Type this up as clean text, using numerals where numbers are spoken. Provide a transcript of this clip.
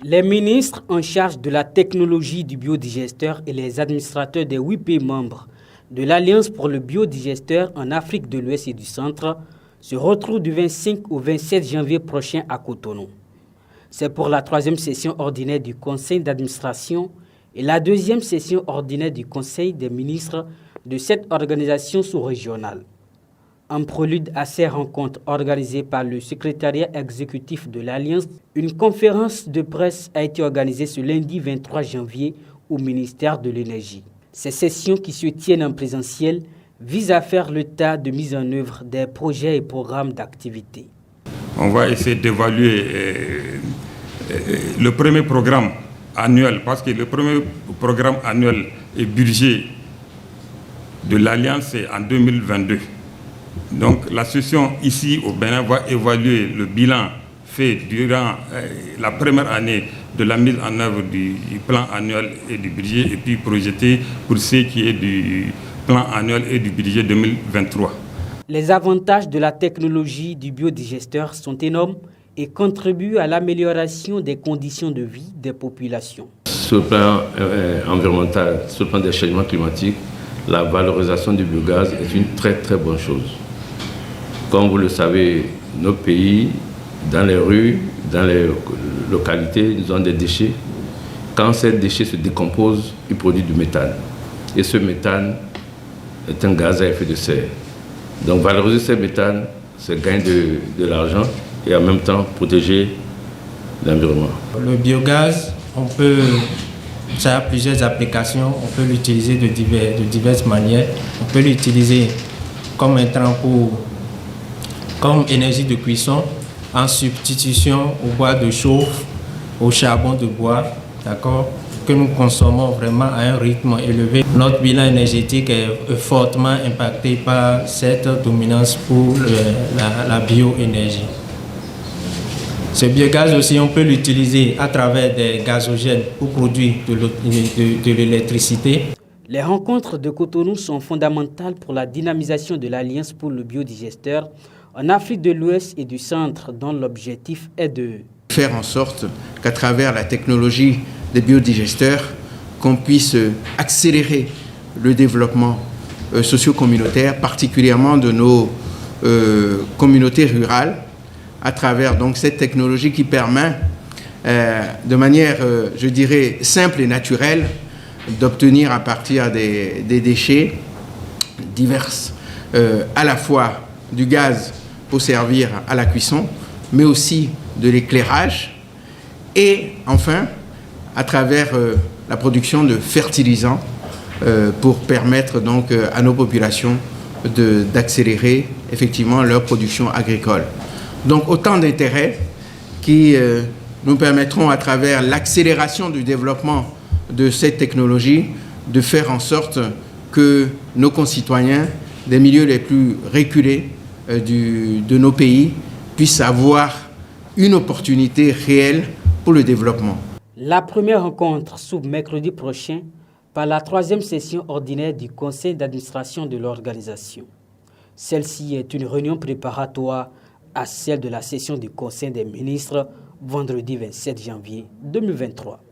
Les ministres en charge de la technologie du biodigesteur et les administrateurs des 8 pays membres de l'Alliance pour le biodigesteur en Afrique de l'Ouest et du Centre se retrouvent du 25 au 27 janvier prochain à Cotonou. C'est pour la 3e session ordinaire du Conseil d'administration et la 2e session ordinaire du Conseil des ministres de cette organisation sous-régionale. En prélude à ces rencontres organisées par le secrétariat exécutif de l'Alliance, une conférence de presse a été organisée ce lundi 23 janvier au ministère de l'Énergie. Ces sessions qui se tiennent en présentiel visent à faire le tas de mise en œuvre des projets et programmes d'activité. On va essayer d'évaluer le premier programme annuel, parce que le premier programme annuel et budget de l'Alliance est en 2022. Donc la session ici au Bénin va évaluer le bilan fait durant la première année de la mise en œuvre du plan annuel et du budget et puis projeter pour ce qui est du plan annuel et du budget 2023. Les avantages de la technologie du biodigesteur sont énormes et contribuent à l'amélioration des conditions de vie des populations. Sur le plan environnemental, sur le plan des changements climatiques, la valorisation du biogaz est une très très bonne chose. Comme vous le savez, nos pays, dans les rues, dans les localités, ils ont des déchets. Quand ces déchets se décomposent, ils produisent du méthane. Et ce méthane est un gaz à effet de serre. Donc valoriser ce méthane, c'est gagner de l'argent et en même temps protéger l'environnement. Le biogaz, ça a plusieurs applications. On peut l'utiliser de diverses manières. On peut l'utiliser comme intrant comme énergie de cuisson, en substitution au bois de chauffe, au charbon de bois, d'accord, que nous consommons vraiment à un rythme élevé. Notre bilan énergétique est fortement impacté par cette dominance pour la bioénergie. Ce biogaz aussi, on peut l'utiliser à travers des gazogènes pour produire de l'électricité. Les rencontres de Cotonou sont fondamentales pour la dynamisation de l'Alliance pour le biodigesteur en Afrique de l'Ouest et du Centre, dont l'objectif est de faire en sorte qu'à travers la technologie des biodigesteurs, qu'on puisse accélérer le développement socio-communautaire, particulièrement de nos communautés rurales, à travers donc cette technologie qui permet de manière, je dirais, simple et naturelle, d'obtenir à partir des déchets divers, à la fois du gaz pour servir à la cuisson, mais aussi de l'éclairage et enfin à travers la production de fertilisants pour permettre donc à nos populations d'accélérer effectivement leur production agricole. Donc autant d'intérêts qui nous permettront à travers l'accélération du développement de cette technologie de faire en sorte que nos concitoyens des milieux les plus reculés de nos pays puissent avoir une opportunité réelle pour le développement. La première rencontre s'ouvre mercredi prochain par la 3e session ordinaire du conseil d'administration de l'organisation. Celle-ci est une réunion préparatoire à celle de la session du conseil des ministres vendredi 27 janvier 2023.